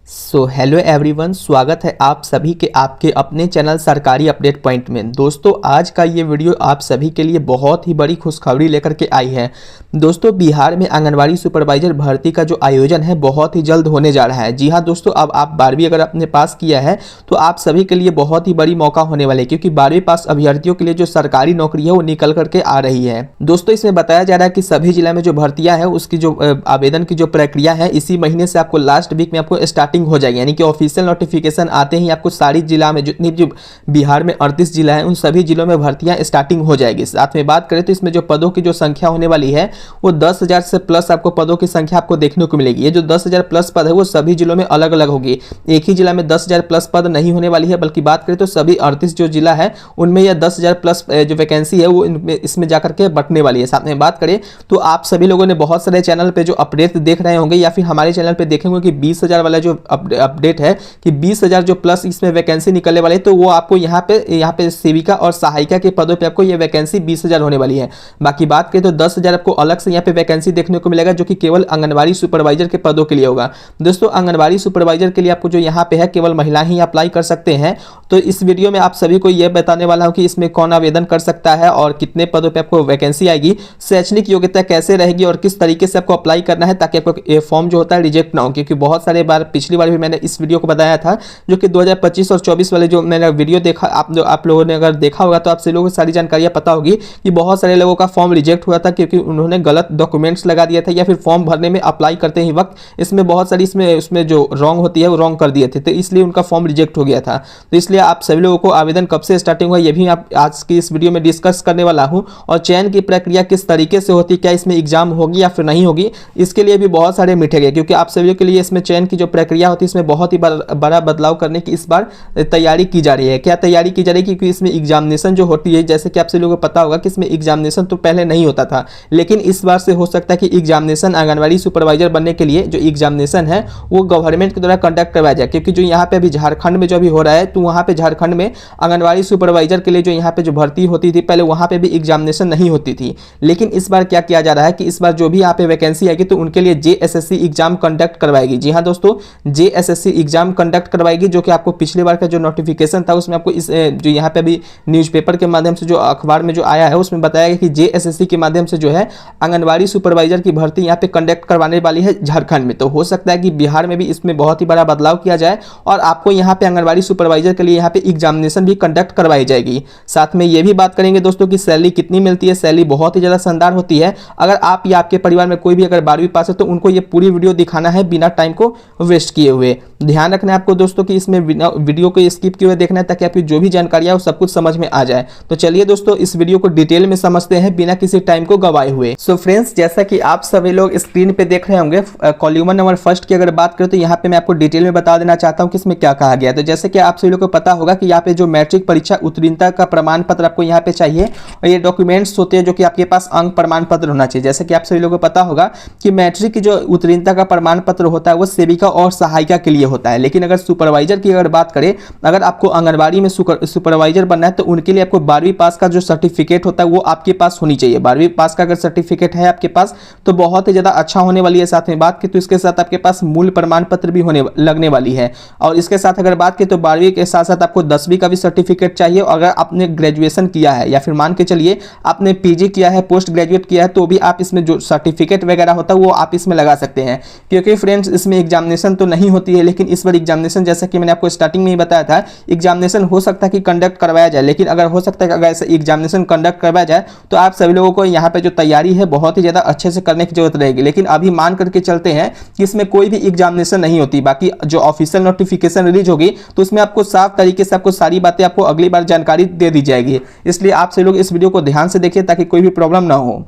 Hello everyone, स्वागत है आप सभी के आपके अपने चैनल सरकारी अपडेट पॉइंट में। दोस्तों, आज का ये वीडियो आप सभी के लिए बहुत ही बड़ी खुशखबरी लेकर के आई है। दोस्तों, बिहार में आंगनवाड़ी सुपरवाइजर भर्ती का जो आयोजन है बहुत ही जल्द होने जा रहा है। जी हाँ दोस्तों, अब आप 12वीं अगर आपने पास किया है तो आप सभी के लिए बहुत ही बड़ी मौका होने वाले, क्योंकि 12वीं पास अभ्यर्थियों के लिए जो सरकारी नौकरी है वो निकल करके आ रही है। दोस्तों, इसमें बताया जा रहा है कि सभी जिला में जो भर्तियां है उसकी जो आवेदन की जो प्रक्रिया है इसी महीने से आपको लास्ट वीक में आपको स्टार्टिंग हो जाएगी, यानी कि ऑफिशियल नोटिफिकेशन आते ही आपको सारी जिला में जितनी जो बिहार में 38 जिला है उन सभी जिलों में भर्तियां स्टार्टिंग हो जाएगी। साथ में बात करें तो इसमें जो पदों की जो संख्या होने वाली है वो 10,000 से प्लस आपको पदों की संख्या आपको देखने को मिलेगी। ये जो 10,000 प्लस पद है वो सभी जिलों में अलग अलग होगी, एक ही जिला में 10,000 प्लस पद नहीं होने वाली है, बल्कि बात करें तो सभी 38 जो जिला है उनमें यह 10,000 प्लस जो वैकेंसी है वो इसमें जाकर के बटने वाली है। साथ में बात करें तो आप सभी लोगों ने बहुत सारे चैनल पे जो अपडेट देख रहे होंगे या फिर हमारे चैनल पे देखेंगे कि 20,000 वाला जो अपडेट है कि 20,000 जो प्लस इसमें वैकेंसी निकलने वाली है, तो वो आपको यहाँ पे सेविका और सहायिका के पदों पे आपको ये वैकेंसी 20,000 होने वाली है। बाकी बात करें तो 10,000 आपको अलग से यहाँ पे वैकेंसी देखने को मिलेगा, जो कि केवल आंगनवाड़ी सुपरवाइजर के पदों के लिए होगा। दोस्तों, आंगनवाड़ी सुपरवाइजर के लिए आपको जो यहाँ पे है केवल महिला ही अप्लाई कर सकते हैं। तो इस वीडियो में आप सभी को यह बताने वाला हूँ कि इसमें कौन आवेदन कर सकता है और कितने पदों पर आपको वैकेंसी आएगी, शैक्षणिक योग्यता कैसे रहेगी और किस तरीके से आपको अप्लाई करना है ताकि आपको फॉर्म जो होता है रिजेक्ट ना हो। क्योंकि बहुत सारे बार पिछली बार भी मैंने इस वीडियो को बताया था, जो कि 2025 और 24 वाले जो मैंने वीडियो देखा, आप लोगों ने अगर देखा होगा तो आप सभी लोगों को सारी जानकारियां पता होगी कि बहुत सारे लोगों का फॉर्म रिजेक्ट हुआ था क्योंकि उन्होंने गलत डॉक्यूमेंट्स लगा दिया था या फिर फॉर्म भरने में अप्लाई करते ही वक्त इसमें बहुत सारी उसमें जो रॉन्ग होती है वो रॉन्ग कर दिए थे, तो इसलिए उनका फॉर्म रिजेक्ट हो गया था। तो इसलिए आप सभी लोगों को आवेदन कब से स्टार्टिंग हुआ ये भी आप आज की इस वीडियो में डिस्कस करने वाला हूँ, और चयन की प्रक्रिया किस तरीके से होती है, क्या इसमें एग्जाम होगी या फिर नहीं होगी, इसके लिए भी बहुत सारे मिटेंगे। क्योंकि आप सभी के लिए इसमें चयन की जो प्रक्रिया होती है इसमें बहुत ही बड़ा बदलाव करने की इस बार तैयारी की जा रही है। क्या तैयारी की जा रही है? क्योंकि इसमें एग्जामिनेशन जो होती है, जैसे कि आप सभी लोगों को पता होगा कि इसमें एग्जामिनेशन तो पहले नहीं होता था, लेकिन इस बार से हो सकता है कि एग्जामिनेशन आंगनवाड़ी सुपरवाइजर बनने के लिए जो एग्जामिनेशन है वो गवर्नमेंट के द्वारा कंडक्ट करवाया जाए। क्योंकि जो यहाँ पे अभी झारखंड में जो अभी हो रहा है, तो वहाँ पे झारखंड में आंगनवाड़ी सुपरवाइजर के लिए जो यहाँ पे जो भर्ती होती थी पहले वहाँ पे भी एग्जामिनेशन नहीं होती थी, लेकिन इस बार क्या किया जा रहा है कि इस बार जो भी यहाँ पे वैकेंसी आएगी तो उनके लिए JSSC एग्जाम कंडक्ट करवाएगी। जी हाँ दोस्तों, JSSC एग्जाम कंडक्ट करवाएगी, जो कि आपको पिछली बार का जो नोटिफिकेशन था उसमें आपको इस जो यहाँ पे अभी न्यूज़पेपर के माध्यम से जो अखबार में जो आया है उसमें बताया गया कि JSSC के माध्यम से जो है आंगनवाड़ी सुपरवाइजर की भर्ती यहाँ पे कंडक्ट करवाने वाली है झारखंड में। तो हो सकता है कि बिहार में भी इसमें बहुत ही बड़ा बदलाव किया जाए और आपको यहाँ पे आंगनवाड़ी सुपरवाइजर के लिए यहाँ पे एग्जामिनेशन भी कंडक्ट करवाई जाएगी। साथ में ये भी बात करेंगे दोस्तों कि सैलरी कितनी मिलती है। सैलरी बहुत ही ज़्यादा शानदार होती है। अगर आप या आपके परिवार में कोई भी अगर 12वीं पास है तो उनको ये पूरी वीडियो दिखाना है बिना टाइम को वेस्ट किए हुए। ध्यान रखना है आपको दोस्तों कि इसमें वीडियो को स्किप किए हुए देखना है ताकि आपकी जो भी जानकारी है वो सब कुछ समझ में आ जाए। तो चलिए दोस्तों, इस वीडियो को डिटेल में समझते हैं बिना किसी टाइम को गवाए हुए। सो फ्रेंड्स, जैसा कि आप सभी लोग स्क्रीन पे देख रहे होंगे, कॉलम नंबर फर्स्ट की अगर बात करें तो यहाँ पे मैं आपको डिटेल में बता देना चाहता हूँ कि इसमें क्या कहा गया। तो जैसे कि आप सभी लोग को पता होगा कि यहाँ पे जो मैट्रिक परीक्षा उत्तीर्णता का प्रमाण पत्र आपको यहाँ पे चाहिए, और ये डॉक्यूमेंट्स होते हैं जो कि आपके पास अंक प्रमाण पत्र होना चाहिए। जैसे कि आप सभी लोगों को पता होगा कि मैट्रिक की जो उत्तीर्णता का प्रमाण पत्र होता है वो सेविका और सहायिका के लिए होता है, लेकिन अगर सुपरवाइजर की अगर बात करें, अगर आपको आंगनबाड़ी में सुपरवाइजर बनना है तो उनके लिए आपको 12वीं पास का जो सर्टिफिकेट होता है वो आपके पास होनी चाहिए। 12वीं पास का अगर सर्टिफिकेट है आपके पास तो बहुत ही ज़्यादा अच्छा होने वाली है। साथ में बात की तो इसके साथ आपके पास मूल प्रमाण पत्र भी लगने वाली है, और इसके साथ अगर बात की तो 12वीं के साथ साथ आपको 10वीं का भी सर्टिफिकेट चाहिए। और अगर आपने ग्रेजुएशन किया है या फिर मान के चलिए आपने PG किया है, पोस्ट ग्रेजुएट किया है, तो भी आप इसमें जो सर्टिफिकेट वगैरह होता है वो आप इसमें लगा सकते हैं। क्योंकि फ्रेंड्स, इसमें एग्जामिनेशन तो नहीं होती है, लेकिन इस बार एग्जामिनेशन जैसा कि मैंने आपको स्टार्टिंग में ही बताया था, एग्जामिनेशन हो सकता है कि कंडक्ट करवाया जाए। लेकिन अगर हो सकता है कि अगर ऐसा एग्जामिनेशन कंडक्ट करवाया जाए तो आप सभी लोगों को यहाँ पे जो तैयारी है बहुत ही ज़्यादा अच्छे से करने की जरूरत रहेगी। लेकिन अभी मान करके चलते हैं कि इसमें कोई भी एग्जामिनेशन नहीं होती। बाकी जो ऑफिशियल नोटिफिकेशन रिलीज होगी तो उसमें आपको साफ तरीके से आपको सारी बातें आपको अगली बार जानकारी दे दी जाएगी। इसलिए आप सभी लोग इस वीडियो को ध्यान से देखिए ताकि कोई भी प्रॉब्लम ना हो।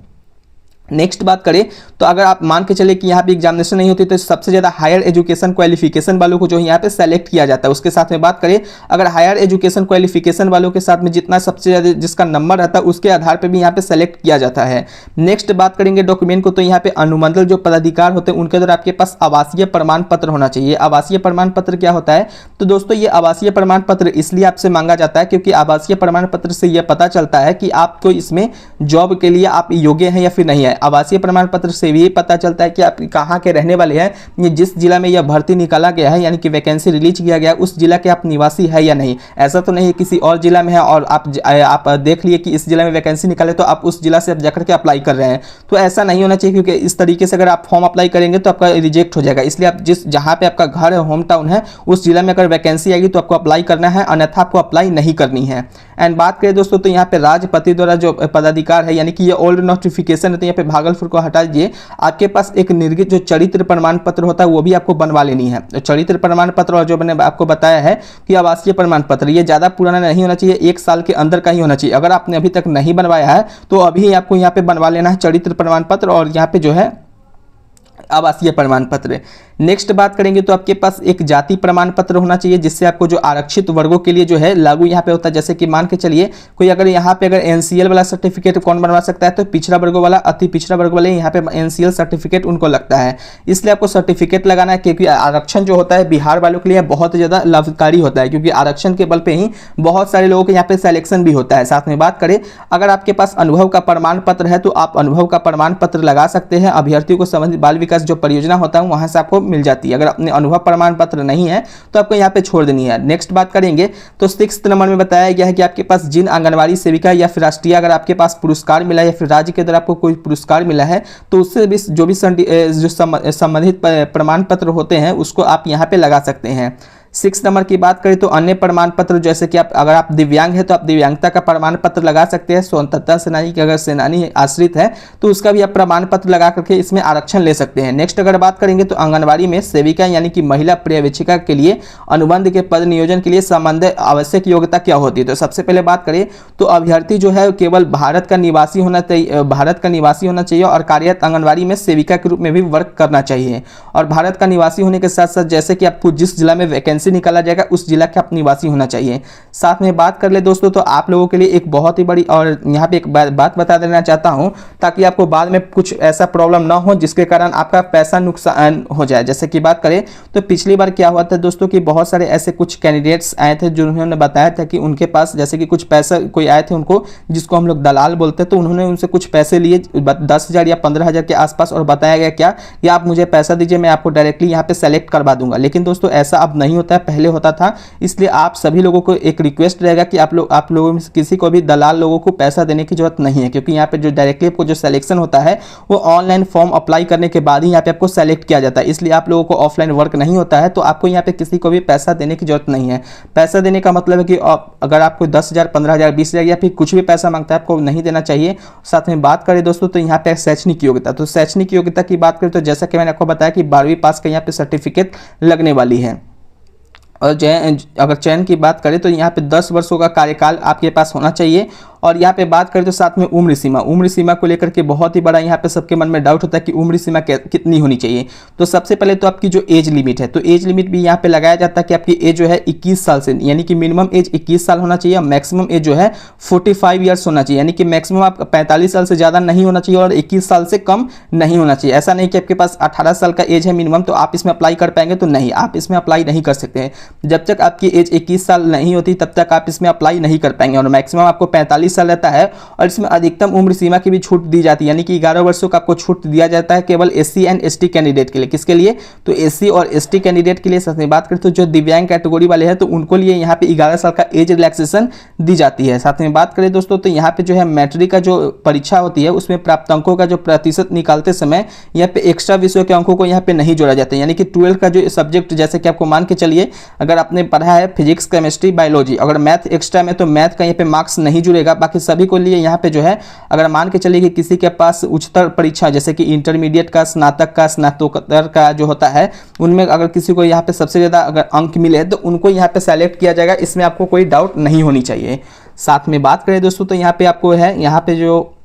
नेक्स्ट बात करें तो अगर आप मान के चले कि यहाँ पे एग्जामिनेशन नहीं होती तो सबसे ज़्यादा हायर एजुकेशन क्वालिफिकेशन वालों को जो यहाँ पे सेलेक्ट किया जाता है। उसके साथ में बात करें, अगर हायर एजुकेशन क्वालिफिकेशन वालों के साथ में जितना सबसे ज़्यादा जिसका नंबर रहता है उसके आधार पर भी यहाँ पे सेलेक्ट किया जाता है। नेक्स्ट बात करेंगे डॉक्यूमेंट को, तो यहाँ पे अनुमंडल जो पदाधिकार होते हैं उनके द्वारा आपके पास आवासीय प्रमाण पत्र होना चाहिए। आवासीय प्रमाण पत्र क्या होता है? तो दोस्तों, ये आवासीय प्रमाण पत्र इसलिए आपसे मांगा जाता है क्योंकि आवासीय प्रमाण पत्र से यह पता चलता है कि आपको इसमें जॉब के लिए आप योग्य हैं या फिर नहीं है। आवासीय प्रमाण पत्र से भी पता चलता है कि आप कहाँ के रहने वाले हैं, ये जिस जिला में यह भर्ती निकाला गया है यानी कि वैकेंसी रिलीज किया गया उस जिला के आप निवासी है या नहीं। ऐसा तो नहीं है किसी और जिला में है और आप देख लिए कि इस जिला में वैकेंसी निकाले तो आप उस जिला से आप जाकर के अप्लाई कर रहे हैं, तो ऐसा नहीं होना चाहिए, क्योंकि इस तरीके से अगर आप फॉर्म अप्लाई करेंगे तो आपका रिजेक्ट हो जाएगा। इसलिए आप जहाँ पे आपका घर है, होम टाउन है, उस जिला में अगर वैकेंसी आएगी तो आपको अप्लाई करना है, अन्यथा आपको अप्लाई नहीं करनी है। एंड बात करें दोस्तों तो यहाँ पे राष्ट्रपति द्वारा जो पदाधिकार है यानी कि ये ओल्ड नोटिफिकेशन है, तो यहाँ पे भागलपुर को हटा दीजिए। आपके पास एक निर्गत जो चरित्र प्रमाण पत्र होता है वो भी आपको बनवा लेनी है। तो चरित्र प्रमाण पत्र और जो मैंने आपको बताया है कि आवासीय प्रमाण पत्र, ये ज़्यादा पुराना नहीं होना चाहिए, 1 साल के अंदर का ही होना चाहिए। अगर आपने अभी तक नहीं बनवाया है तो अभी आपको यहाँ पे बनवा लेना है चरित्र प्रमाण पत्र और यहाँ पे जो है आवासीय प्रमाण पत्र। नेक्स्ट बात करेंगे तो आपके पास एक जाति प्रमाण पत्र होना चाहिए, जिससे आपको जो आरक्षित वर्गों के लिए जो है लागू यहाँ पे होता है। जैसे कि मान के चलिए कोई अगर यहाँ पे अगर एनसीएल वाला सर्टिफिकेट कौन बनवा सकता है, तो पिछड़ा वर्गों वाला, अति पिछड़ा वर्ग वाले यहाँ पे एनसीएल सर्टिफिकेट उनको लगता है, इसलिए आपको सर्टिफिकेट लगाना है। क्योंकि आरक्षण जो होता है बिहार वालों के लिए बहुत ज़्यादा लाभकारी होता है, क्योंकि आरक्षण के बल पे ही बहुत सारे लोगों के यहाँ पे सिलेक्शन भी होता है। साथ में बात करें अगर आपके पास अनुभव का प्रमाण पत्र है तो आप अनुभव का प्रमाण पत्र लगा सकते हैं। अभ्यर्थियों को संबंधित बाल विकास जो परियोजना होता है वहां से आपको मिल जाती है। अगर अपने अनुभव प्रमाण पत्र नहीं है तो आपको यहाँ पे छोड़ देनी है। नेक्स्ट बात करेंगे तो 6 नंबर में बताया गया है कि आपके पास जिन आंगनबाड़ी सेविका या फिर राष्ट्रीय अगर आपके पास पुरस्कार मिला है या फिर राज्य के द्वारा आपको कोई पुरस्कार मिला है तो उससे भी जो भी संबंधित प्रमाण पत्र होते हैं उसको आप यहाँ पे लगा सकते हैं। 6 नंबर की बात करें तो अन्य प्रमाण पत्र, जैसे कि अगर आप दिव्यांग है तो आप दिव्यांगता का प्रमाण पत्र लगा सकते हैं। स्वतंत्रता सेनानी की अगर सेनानी आश्रित है तो उसका भी आप प्रमाण पत्र लगा करके इसमें आरक्षण ले सकते हैं। नेक्स्ट अगर बात करेंगे तो आंगनबाड़ी में सेविका यानी कि महिला पर्यवेक्षिका के लिए अनुबंध के पद नियोजन के लिए संबंधित आवश्यक योग्यता क्या होती है। तो सबसे पहले बात करें तो अभ्यर्थी जो है केवल भारत का निवासी होना चाहिए और कार्यरत आंगनबाड़ी में सेविका के रूप में भी वर्क करना चाहिए। और भारत का निवासी होने के साथ साथ जैसे कि आपको जिस जिला में वैकेंसी निकाला जाएगा उस जिला के आप निवासी होना चाहिए। साथ में बात कर ले दोस्तों तो आप लोगों के लिए एक बहुत ही बड़ी और यहाँ पे एक बात बता देना चाहता हूं ताकि आपको बाद में कुछ ऐसा प्रॉब्लम ना हो जिसके कारण आपका पैसा नुकसान हो जाए। जैसे कि बात करें तो पिछली बार क्या हुआ था दोस्तों कि बहुत सारे ऐसे कुछ कैंडिडेट्स आए थे जिन्होंने बताया था कि उनके पास जैसे कि कुछ पैसा कोई आए थे उनको, जिसको हम लोग दलाल बोलते हैं, तो उन्होंने उनसे कुछ पैसे लिए 10,000 या 15,000 के आसपास और बताया गया क्या कि आप मुझे पैसा दीजिए मैं आपको डायरेक्टली यहाँ पे सेलेक्ट करवा दूंगा। लेकिन दोस्तों ऐसा अब नहीं होता है, पहले होता था। इसलिए आप सभी लोगों को एक रिक्वेस्ट रहेगा कि आप लोगों में किसी को भी दलाल लोगों को पैसा देने की जरूरत नहीं है, क्योंकि यहाँ पे जो डायरेक्टली आपको जो सिलेक्शन होता है वो ऑनलाइन फॉर्म अप्लाई करने के बाद ही यहाँ पे आपको सेलेक्ट किया जाता है। इसलिए आप लोगों को ऑफलाइन वर्क नहीं होता है, तो आपको यहाँ पे किसी को भी पैसा देने की जरूरत नहीं है। पैसा देने का मतलब है कि अगर आपको 10,000, 15,000, 20,000 या फिर कुछ भी पैसा मांगता है आपको नहीं देना चाहिए। साथ में बात करें दोस्तों तो यहाँ पे शैक्षणिक योग्यता, तो शैक्षणिक योग्यता की बात करें तो जैसा कि मैंने आपको बताया कि 12वीं पास का यहाँ पे सर्टिफिकेट लगने वाली है। और अगर चयन की बात करें तो यहाँ पे 10 वर्षों का कार्यकाल आपके पास होना चाहिए। और यहाँ पे बात करें तो साथ में उम्र सीमा को लेकर के बहुत ही बड़ा यहाँ पे सबके मन में डाउट होता है कि उम्र सीमा कितनी होनी चाहिए। तो सबसे पहले तो आपकी जो एज लिमिट है तो एज लिमिट भी यहाँ पे लगाया जाता है कि आपकी एज जो है 21 साल से, यानी कि मिनिमम एज 21 साल होना चाहिए, मैक्सिमम एज जो है 45 ईयर्स होना चाहिए, यानी कि मैक्सिमम आप 45 साल से ज़्यादा नहीं होना चाहिए और 21 साल से कम नहीं होना चाहिए। ऐसा नहीं कि आपके पास 18 साल का एज है मिनिमम तो आप इसमें अप्लाई कर पाएंगे, तो नहीं, आप इसमें अप्लाई नहीं कर सकते हैं। जब तक आपकी एज 21 साल नहीं होती तब तक आप इसमें अप्लाई नहीं कर पाएंगे। और मैक्सिमम आपको 45 साल रहता है और इसमें अधिकतम उम्र सीमा की भी छूट दी जाती है, यानी कि 11 वर्षों का आपको छूट दिया जाता है केवल SC एंड ST कैंडिडेट के लिए। किसके लिए? तो SC और ST कैंडिडेट के लिए। साथ में बात करें तो जो दिव्यांग कैटेगरी वाले हैं तो उनको लिए यहाँ पे 11 साल का एज रिलैक्सेशन दी जाती है। साथ में बात करें दोस्तों तो यहाँ पे जो है मैट्रिक का जो परीक्षा होती है उसमें प्राप्त अंकों का जो प्रतिशत निकालते समय यहाँ पे एक्स्ट्रा विषयों के अंकों को यहाँ पे नहीं जोड़ा जाता है, यानी कि 12 का जो सब्जेक्ट जैसे कि आपको मान के चलिए अगर आपने पढ़ा है फिजिक्स, केमिस्ट्री, बायोलॉजी, अगर मैथ एक्स्ट्रा में तो मैथ का यहाँ पे मार्क्स नहीं जुड़ेगा। बाकी सभी को लिए यहाँ पे जो है अगर मान के चलिए कि किसी के पास उच्चतर परीक्षा जैसे कि इंटरमीडिएट का, स्नातक का, स्नातकोत्तर का जो होता है उनमें अगर किसी को यहाँ पे सबसे ज़्यादा अगर अंक मिले तो उनको यहाँ पे सेलेक्ट किया जाएगा, इसमें आपको कोई डाउट नहीं होनी चाहिए। साथ में बात करें दोस्तों तो यहाँ पे आपको है यहाँ पे जो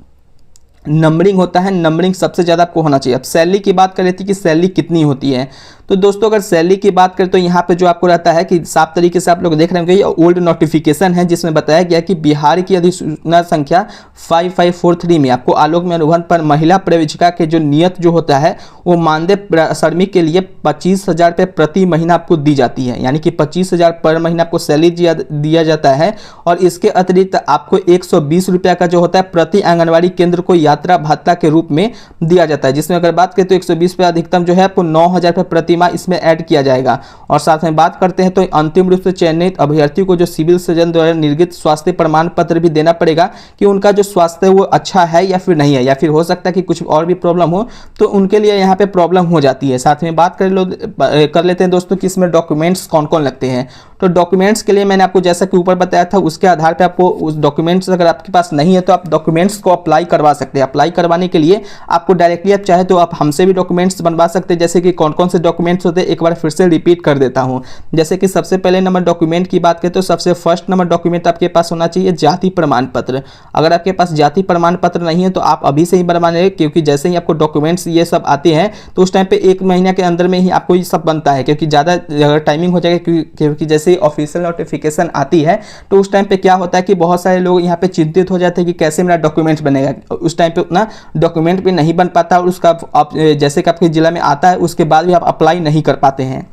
नंबरिंग होता है, नंबरिंग सबसे ज़्यादा आपको होना चाहिए। अब सैलरी की बात कर रही थी कि सैलरी कितनी होती है, तो दोस्तों अगर सैलरी की बात करें तो यहाँ पे जो आपको रहता है कि साफ तरीके से आप लोग देख रहे होंगे ये ओल्ड नोटिफिकेशन है जिसमें बताया गया कि बिहार की अधिसूचना संख्या 5543 में आपको आलोक में अनुबंध पर महिला प्रवेशिका के जो नियत जो होता है वो मानदेय श्रमिक के लिए 25,000 रुपये प्रति महीना आपको दी जाती है, यानी कि 25,000 पर महीना आपको सैलरी दिया जाता है। और इसके अतिरिक्त आपको 120 रुपये का जो होता है प्रति आंगनबाड़ी केंद्र को याद छात्रा भत्ता के रूप में दिया जाता है, जिसमें अगर बात करें तो 120 पे अधिकतम जो है आपको 9,000 रुपये प्रति माह इसमें ऐड किया जाएगा। और साथ में बात करते हैं तो अंतिम रूप से चयनित अभ्यर्थी को जो सिविल सर्जन द्वारा निर्गत स्वास्थ्य प्रमाण पत्र भी देना पड़ेगा कि उनका जो स्वास्थ्य वो अच्छा है या फिर नहीं है, या फिर हो सकता है कि कुछ और भी प्रॉब्लम हो तो उनके लिए यहाँ पे प्रॉब्लम हो जाती है। साथ में बात कर लेते हैं दोस्तों कि इसमें डॉक्यूमेंट्स कौन कौन लगते हैं। तो डॉक्यूमेंट्स के लिए मैंने आपको जैसा कि ऊपर बताया था उसके आधार पे आपको उस डॉक्यूमेंट्स अगर आपके पास नहीं है तो आप डॉक्यूमेंट्स को अप्लाई करवा सकते हैं। अप्लाई करवाने के लिए आपको डायरेक्टली आप चाहे तो आप हमसे भी डॉक्यूमेंट्स बनवा सकते हैं। जैसे कि कौन कौन से डॉक्यूमेंट्स होते हैं एक बार फिर से रिपीट कर देता हूँ। जैसे कि सबसे पहले नंबर डॉक्यूमेंट की बात करें तो सबसे फर्स्ट नंबर डॉक्यूमेंट आपके पास होना चाहिए जाति प्रमाण पत्र। अगर आपके पास जाति प्रमाण पत्र नहीं है तो आप अभी से ही बनवा लें, क्योंकि जैसे ही आपको डॉक्यूमेंट्स ये सब आते हैं तो उस टाइम पे 1 महीने के अंदर में ही आपको ये सब बनता है, क्योंकि ज़्यादा टाइमिंग हो जाएगा। क्योंकि जैसे ही ऑफिशियल नोटिफिकेशन आती है तो उस टाइम पे क्या होता है कि बहुत सारे लोग यहाँ पे चिंतित हो जाते हैं कि कैसे मेरा डॉक्यूमेंट्स बनेगा। उस टाइम पे उतना डॉक्यूमेंट भी नहीं बन पाता और उसका आप जैसे कि आपके जिला में आता है उसके बाद भी आप अप्लाई नहीं कर पाते हैं।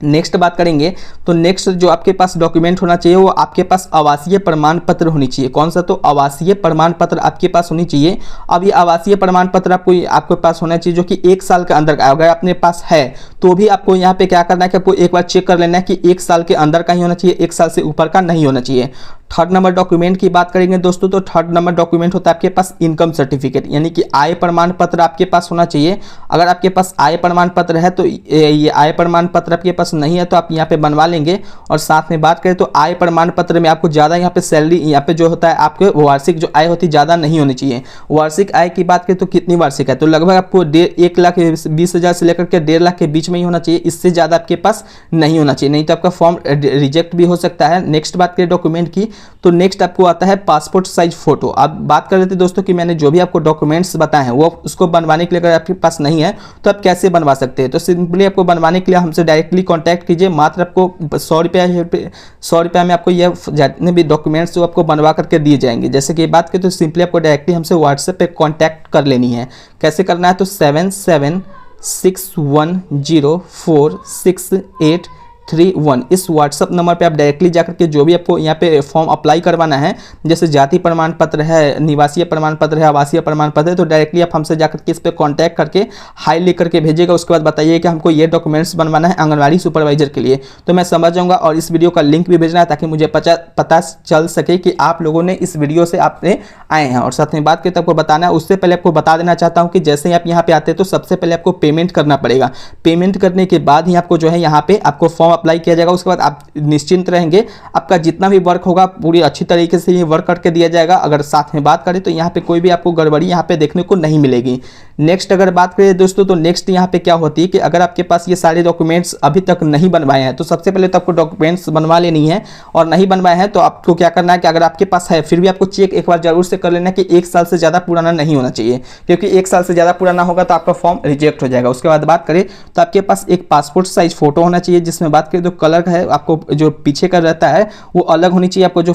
नेक्स्ट बात करेंगे तो नेक्स्ट जो आपके पास डॉक्यूमेंट होना चाहिए वो आपके पास आवासीय प्रमाण पत्र होनी चाहिए। कौन सा? तो आवासीय प्रमाण पत्र आपके पास होनी चाहिए। अब ये आवासीय प्रमाण पत्र आपके पास होना चाहिए जो कि 1 साल के अंदर का, अगर अपने पास है तो भी आपको यहाँ पे क्या करना है कि आपको एक बार चेक कर लेना है कि 1 साल के अंदर का ही होना चाहिए, 1 साल से ऊपर का नहीं होना चाहिए। थर्ड नंबर डॉक्यूमेंट की बात करेंगे दोस्तों तो थर्ड नंबर डॉक्यूमेंट होता है आपके पास इनकम सर्टिफिकेट, यानी कि आय प्रमाण पत्र आपके पास होना चाहिए। अगर आपके पास आय प्रमाण पत्र है तो ये आय प्रमाण पत्र आपके पास नहीं है तो आप यहाँ पे बनवा लेंगे। और साथ में बात करें तो आय प्रमाण पत्र में आपको ज़्यादा यहाँ पे सैलरी यहाँ पे जो होता है आपके वार्षिक जो आय होती है ज़्यादा नहीं होनी चाहिए। वार्षिक आय की बात करें तो कितनी वार्षिक है तो लगभग आपको 1,20,000 से लेकर के 1.5 लाख के बीच में ही होना चाहिए, इससे ज़्यादा आपके पास नहीं होना चाहिए, नहीं तो आपका फॉर्म रिजेक्ट भी हो सकता है। नेक्स्ट बात करें डॉक्यूमेंट की तो नेक्स्ट आपको आता है पासपोर्ट साइज फोटो। अब बात कर लेते हैं दोस्तों कि मैंने जो भी आपको डॉक्यूमेंट्स बताए हैं वो उसको बनवाने के लिए अगर आपके पास नहीं है तो आप कैसे बनवा सकते हैं। तो सिंपली आपको बनवाने के लिए हमसे डायरेक्टली कांटेक्ट कीजिए। मात्र आपको 100 रुपया में आपको ये जितने भी डॉक्यूमेंट्स जो आपको बनवा करके दिए जाएंगे। जैसे कि बात करें तो सिंपली आपको डायरेक्टली हमसे व्हाट्सएप पे कांटेक्ट कर लेनी है। कैसे करना है तो 7761046831 इस व्हाट्सअप नंबर पे आप डायरेक्टली जाकर के जो भी आपको यहाँ पे फॉर्म अप्लाई करवाना है, जैसे जाति प्रमाण पत्र है, निवासीय प्रमाण पत्र है, आवासीय प्रमाण पत्र है, तो डायरेक्टली आप हमसे जाकर के इस पे कांटेक्ट करके हाई लिख करके भेजिएगा। उसके बाद बताइए कि हमको ये डॉक्यूमेंट्स बनवाना है आंगनबाड़ी सुपरवाइजर के लिए, तो मैं समझ जाऊँगा। और इस वीडियो का लिंक भी भेजना है ताकि मुझे पता चल सके कि आप लोगों ने इस वीडियो से आपने आए हैं। और साथ में बात करते आपको बताना है, उससे पहले आपको बता देना चाहता हूँ कि जैसे ही आप यहाँ पे आते हैं तो सबसे पहले आपको पेमेंट करना पड़ेगा। पेमेंट करने के बाद ही आपको जो है यहाँ पे आपको फॉर्म अप्लाई किया जाएगा। उसके बाद आप निश्चिंत रहेंगे, आपका जितना भी वर्क होगा पूरी अच्छी तरीके से ये वर्क करके दिया जाएगा। अगर साथ में बात करें तो यहाँ पे कोई भी आपको गड़बड़ी यहाँ पे देखने को नहीं मिलेगी। नेक्स्ट अगर बात करें दोस्तों तो नेक्स्ट यहाँ पे क्या होती है कि अगर आपके पास ये सारे डॉक्यूमेंट्स अभी तक नहीं बनवाए हैं तो सबसे पहले तो आपको डॉक्यूमेंट्स बनवा लेनी है। और नहीं बनवाए हैं तो आपको क्या करना है कि अगर आपके पास है फिर भी आपको चेक एक बार जरूर से कर लेना कि 1 साल से ज़्यादा पुराना नहीं होना चाहिए, क्योंकि 1 साल से ज़्यादा पुराना होगा तो आपका फॉर्म रिजेक्ट हो जाएगा। उसके बाद बात करें तो आपके पास एक पासपोर्ट साइज फोटो होना चाहिए, जिसमें बात करें तो कलर है आपको जो पीछे का रहता है वो अलग होनी चाहिए। आपको जो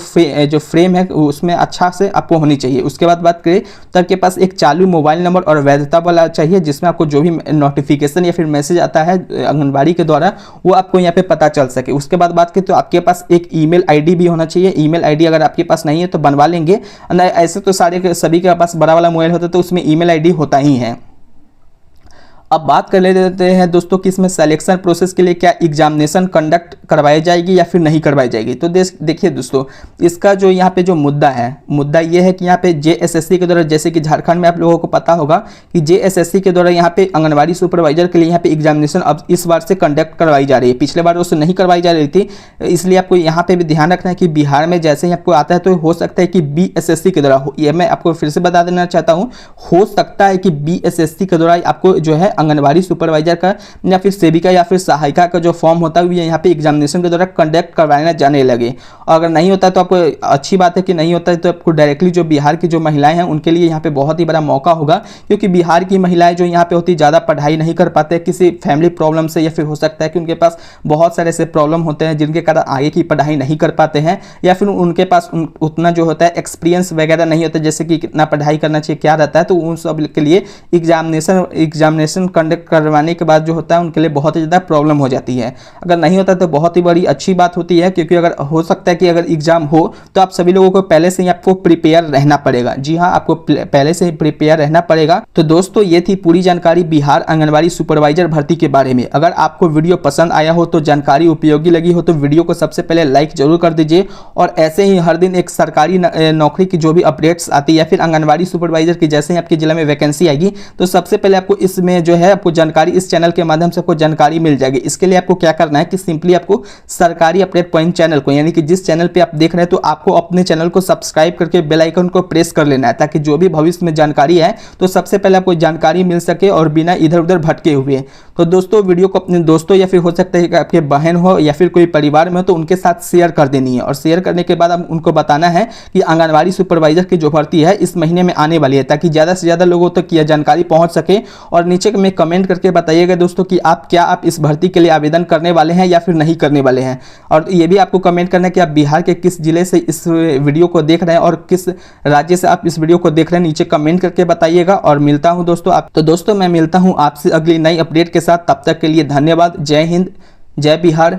फ्रेम है उसमें अच्छा से आपको होनी चाहिए। उसके बाद बात करें तो आपके पास एक चालू मोबाइल नंबर और वैधता वाला चाहिए, जिसमें आपको जो भी नोटिफिकेशन या फिर मैसेज आता है आंगनबाड़ी के द्वारा वो आपको यहाँ पे पता चल सके। उसके बाद बात करें तो आपके पास एक ईमेल आईडी भी होना चाहिए। ईमेल आईडी अगर आपके पास नहीं है तो बनवा लेंगे, ऐसे तो सभी के पास बड़ा वाला मोबाइल होता है तो उसमें ईमेल आईडी होता ही है। अब बात कर लेते हैं दोस्तों कि इसमें सिलेक्शन प्रोसेस के लिए क्या एग्जामिनेशन कंडक्ट करवाई जाएगी या फिर नहीं करवाई जाएगी। तो देखिए दोस्तों, इसका जो यहाँ पे जो मुद्दा ये है कि यहाँ पे JSSC के द्वारा, जैसे कि झारखंड में आप लोगों को पता होगा कि JSSC के द्वारा यहाँ पे आंगनबाड़ी सुपरवाइजर के लिए यहाँ पे एग्जामिनेशन अब इस बार से कंडक्ट करवाई जा रही है। पिछले बार उससे नहीं करवाई जा रही थी, इसलिए आपको यहाँ पे भी ध्यान रखना है कि बिहार में जैसे ही आपको आता है तो हो सकता है कि BSSC के द्वारा, ये मैं आपको फिर से बता देना चाहता हूँ, हो सकता है कि BSSC के द्वारा आपको जो है आंगनबाड़ी सुपरवाइजर का या फिर सेविका या फिर सहायिका का जो फॉर्म होता है यहाँ पे एग्जामिनेशन के द्वारा कंडक्ट करवाने जाने लगे। और अगर नहीं होता तो आपको अच्छी बात है कि नहीं होता है तो आपको डायरेक्टली जो बिहार की जो महिलाएं हैं उनके लिए यहाँ पे बहुत ही बड़ा मौका होगा, क्योंकि बिहार की महिलाएं जो यहाँ पे होती ज़्यादा पढ़ाई नहीं कर पाते किसी फैमिली प्रॉब्लम से, या फिर हो सकता है कि उनके पास बहुत सारे ऐसे प्रॉब्लम होते हैं जिनके कारण आगे की पढ़ाई नहीं कर पाते हैं, या फिर उनके पास उतना जो होता है एक्सपीरियंस वगैरह नहीं होता, जैसे कि कितना पढ़ाई करना चाहिए क्या रहता है, तो उन सब के लिए एग्जामिनेशन कंडक्ट करवाने के बाद जो होता है उनके लिए बहुत ही ज़्यादा प्रॉब्लम हो जाती है। अगर नहीं होता तो बहुत ही बड़ी अच्छी बात होती है, क्योंकि अगर हो सकता है कि अगर एग्जाम हो तो आप सभी लोगों को पहले से ही आपको प्रिपेयर रहना पड़ेगा। जी हाँ, आपको पहले से ही प्रिपेयर रहना पड़ेगा। तो दोस्तों ये थी पूरी जानकारी बिहार आंगनबाड़ी सुपरवाइजर भर्ती के बारे में। अगर आपको वीडियो पसंद आया हो तो जानकारी उपयोगी लगी हो तो वीडियो को सबसे पहले लाइक जरूर कर दीजिए, और ऐसे ही हर दिन एक सरकारी नौकरी की जो भी अपडेट्स आती है या फिर आंगनबाड़ी सुपरवाइजर की जैसे ही आपके जिला में वैकेंसी आएगी तो सबसे पहले आपको इसमें जो है आपको जानकारी इस चैनल के माध्यम से आपको जानकारी मिल जाएगी। इसके लिए आपको क्या करना है कि सिंपली आपको सरकारी अपडेट पॉइंट चैनल को, यानी कि जिस चैनल पे आप देख रहे हैं, तो आपको अपने चैनल को सब्सक्राइब करके बेल आइकन को प्रेस कर लेना है, ताकि जो भी भविष्य में जानकारी है तो सबसे पहले आपको जानकारी मिल सके और बिना इधर उधर भटके हुए। तो दोस्तों वीडियो को अपने दोस्तों या फिर हो सकता है कि आपके बहन हो या फिर कोई परिवार में हो तो उनके साथ शेयर कर देनी है, और शेयर करने के बाद आप उनको बताना है कि आंगनबाड़ी सुपरवाइजर की जो भर्ती है इस महीने में आने वाली है, ताकि ज़्यादा से ज़्यादा लोगों तक यह जानकारी पहुंच सके। और नीचे में कमेंट करके बताइएगा दोस्तों कि आप इस भर्ती के लिए आवेदन करने वाले हैं या फिर नहीं करने वाले हैं। और ये भी आपको कमेंट करना है कि आप बिहार के किस जिले से इस वीडियो को देख रहे हैं और किस राज्य से आप इस वीडियो को देख रहे हैं, नीचे कमेंट करके बताइएगा। और मिलता हूं दोस्तों मैं मिलता हूं आपसे अगली नई अपडेट के साथ। तब तक के लिए धन्यवाद। जय हिंद, जय बिहार।